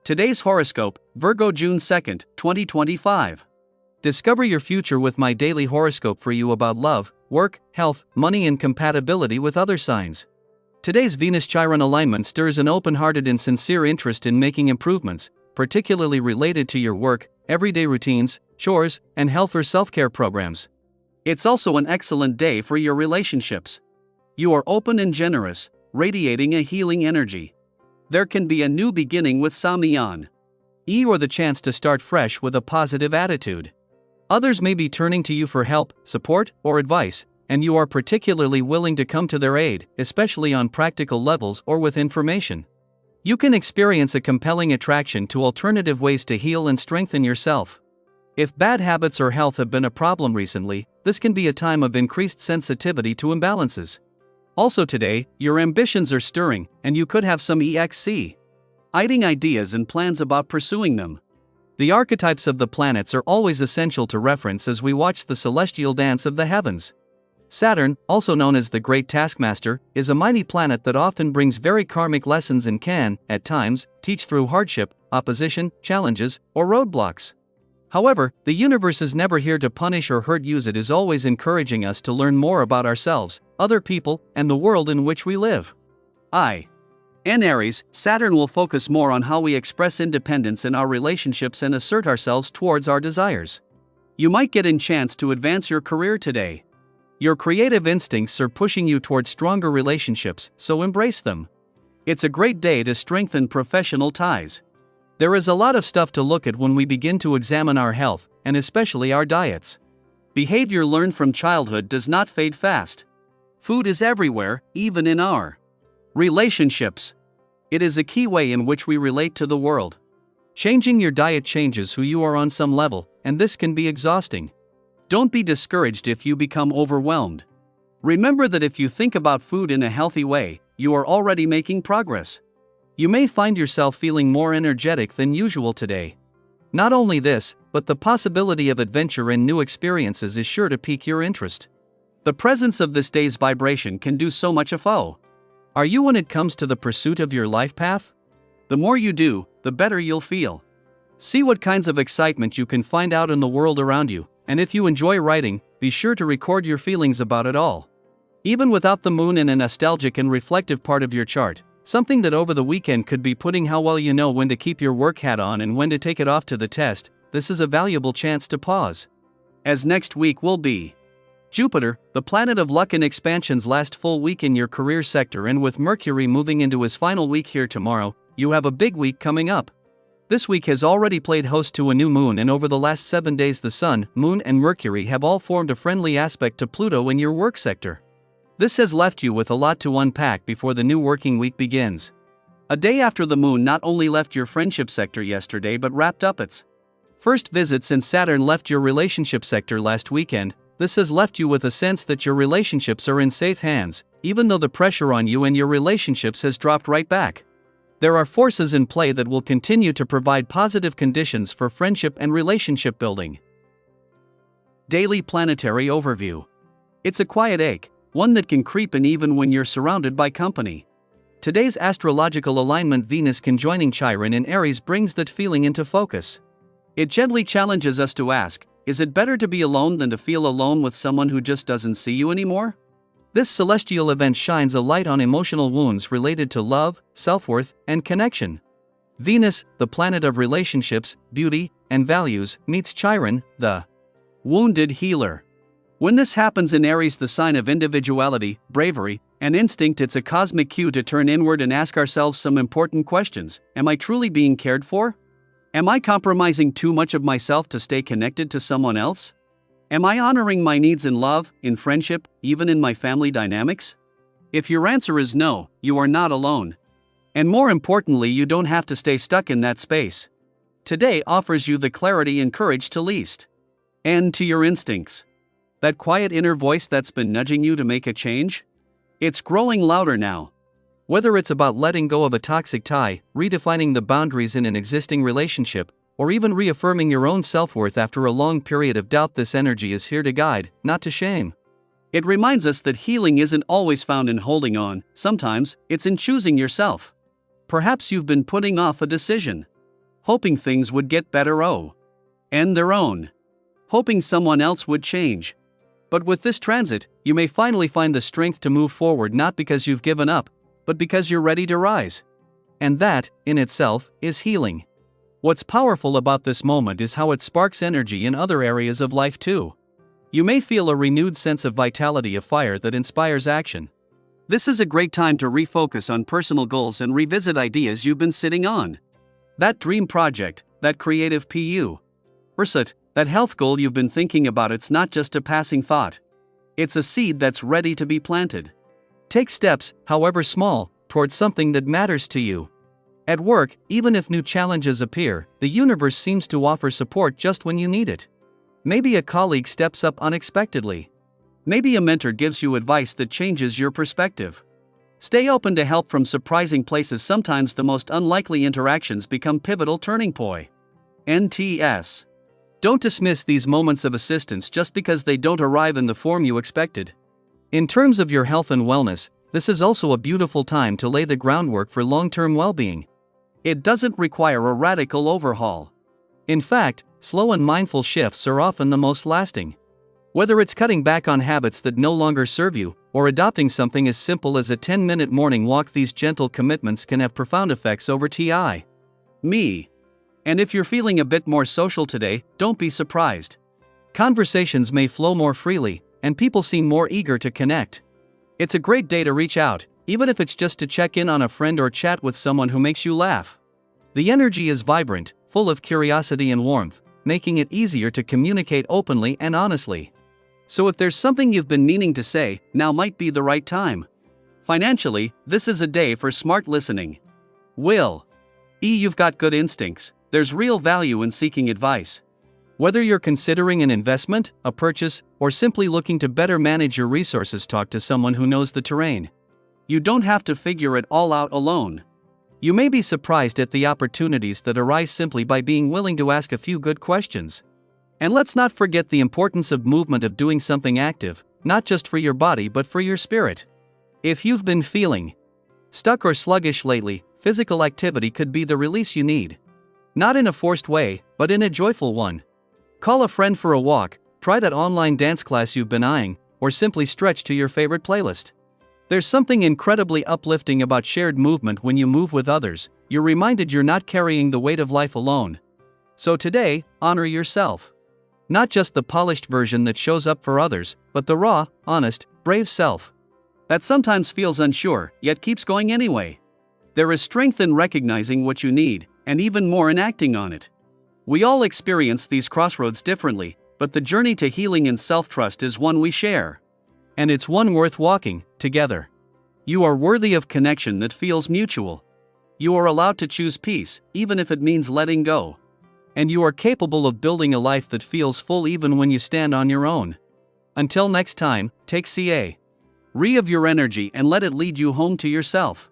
Today's horoscope, Virgo June 2nd, 2025. Discover your future with my daily horoscope for you about love, work, health, money and compatibility with other signs. Today's Venus-Chiron alignment stirs an open-hearted and sincere interest in making improvements, particularly related to your work, everyday routines, chores, and health or self-care programs. It's also an excellent day for your relationships. You are open and generous, radiating a healing energy. There can be a new beginning with Samiyan. Or the chance to start fresh with a positive attitude. Others may be turning to you for help, support, or advice, and you are particularly willing to come to their aid, especially on practical levels or with information. You can experience a compelling attraction to alternative ways to heal and strengthen yourself. If bad habits or health have been a problem recently, this can be a time of increased sensitivity to imbalances. Also today, your ambitions are stirring, and you could have some exciting ideas and plans about pursuing them. The archetypes of the planets are always essential to reference as we watch the celestial dance of the heavens. Saturn, also known as the Great Taskmaster, is a mighty planet that often brings very karmic lessons and can, at times, teach through hardship, opposition, challenges, or roadblocks. However, the universe is never here to punish or hurt you. It is always encouraging us to learn more about ourselves, other people, and the world in which we live. In Aries, Saturn will focus more on how we express independence in our relationships and assert ourselves towards our desires. You might get a chance to advance your career today. Your creative instincts are pushing you towards stronger relationships, so embrace them. It's a great day to strengthen professional ties. There is a lot of stuff to look at when we begin to examine our health, and especially our diets. Behavior learned from childhood does not fade fast. Food is everywhere, even in our relationships. It is a key way in which we relate to the world. Changing your diet changes who you are on some level, and this can be exhausting. Don't be discouraged if you become overwhelmed. Remember that if you think about food in a healthy way, you are already making progress. You may find yourself feeling more energetic than usual today. Not only this, but the possibility of adventure and new experiences is sure to pique your interest. The presence of this day's vibration can do so much for. Are you when it comes to the pursuit of your life path? The more you do, the better you'll feel. See what kinds of excitement you can find out in the world around you, and if you enjoy writing, be sure to record your feelings about it all. Even without the moon in a nostalgic and reflective part of your chart, something that over the weekend could be putting how well you know when to keep your work hat on and when to take it off to the test, this is a valuable chance to pause. As next week will be Jupiter, the planet of luck and expansion's last full week in your career sector, and with Mercury moving into his final week here tomorrow, you have a big week coming up. This week has already played host to a new moon, and over the last 7 days the Sun, Moon and Mercury have all formed a friendly aspect to Pluto in your work sector. This has left you with a lot to unpack before the new working week begins. A day after the moon not only left your friendship sector yesterday but wrapped up its first visit since Saturn left your relationship sector last weekend. This has left you with a sense that your relationships are in safe hands, even though the pressure on you and your relationships has dropped right back. There are forces in play that will continue to provide positive conditions for friendship and relationship building. Daily planetary overview. It's a quiet ache, one that can creep in even when you're surrounded by company. Today's astrological alignment, Venus conjoining Chiron in Aries, brings that feeling into focus. It gently challenges us to ask, is it better to be alone than to feel alone with someone who just doesn't see you anymore? This celestial event shines a light on emotional wounds related to love, self-worth, and connection. Venus, the planet of relationships, beauty, and values, meets Chiron, the wounded healer. When this happens in Aries, the sign of individuality, bravery, and instinct, it's a cosmic cue to turn inward and ask ourselves some important questions. Am I truly being cared for? Am I compromising too much of myself to stay connected to someone else? Am I honoring my needs in love, in friendship, even in my family dynamics? If your answer is no, you are not alone. And more importantly, you don't have to stay stuck in that space. Today offers you the clarity and courage to listen to your instincts. That quiet inner voice that's been nudging you to make a change? It's growing louder now. Whether it's about letting go of a toxic tie, redefining the boundaries in an existing relationship, or even reaffirming your own self-worth after a long period of doubt, this energy is here to guide, not to shame. It reminds us that healing isn't always found in holding on, sometimes it's in choosing yourself. Perhaps you've been putting off a decision. hoping things would get better and their own. Hoping someone else would change. But with this transit, you may finally find the strength to move forward, not because you've given up, but because you're ready to rise. And that, in itself, is healing. What's powerful about this moment is how it sparks energy in other areas of life too. You may feel a renewed sense of vitality, a fire that inspires action. This is a great time to refocus on personal goals and revisit ideas you've been sitting on. That dream project, that creative pursuit, that health goal you've been thinking about, it's not just a passing thought. It's a seed that's ready to be planted. Take steps, however small, towards something that matters to you. At work, even if new challenges appear, the universe seems to offer support just when you need it. Maybe a colleague steps up unexpectedly. Maybe a mentor gives you advice that changes your perspective. Stay open to help from surprising places. Sometimes the most unlikely interactions become pivotal turning points. Don't dismiss these moments of assistance just because they don't arrive in the form you expected. In terms of your health and wellness, this is also a beautiful time to lay the groundwork for long-term well-being. It doesn't require a radical overhaul. In fact, slow and mindful shifts are often the most lasting. Whether it's cutting back on habits that no longer serve you, or adopting something as simple as a 10-minute morning walk, these gentle commitments can have profound effects over time. And if you're feeling a bit more social today, don't be surprised. Conversations may flow more freely, and people seem more eager to connect. It's a great day to reach out, even if it's just to check in on a friend or chat with someone who makes you laugh. The energy is vibrant, full of curiosity and warmth, making it easier to communicate openly and honestly. So if there's something you've been meaning to say, now might be the right time. Financially, this is a day for smart listening. You've got good instincts. There's real value in seeking advice. Whether you're considering an investment, a purchase, or simply looking to better manage your resources, talk to someone who knows the terrain. You don't have to figure it all out alone. You may be surprised at the opportunities that arise simply by being willing to ask a few good questions. And let's not forget the importance of movement, of doing something active, not just for your body but for your spirit. If you've been feeling stuck or sluggish lately, physical activity could be the release you need. Not in a forced way, but in a joyful one. Call a friend for a walk, try that online dance class you've been eyeing, or simply stretch to your favorite playlist. There's something incredibly uplifting about shared movement. When you move with others, you're reminded you're not carrying the weight of life alone. So today, honor yourself. Not just the polished version that shows up for others, but the raw, honest, brave self that sometimes feels unsure, yet keeps going anyway. There is strength in recognizing what you need, and even more in acting on it. We all experience these crossroads differently, but the journey to healing and self-trust is one we share. And it's one worth walking together. You are worthy of connection that feels mutual. You are allowed to choose peace, even if it means letting go. And you are capable of building a life that feels full even when you stand on your own. Until next time, take care of your energy and let it lead you home to yourself.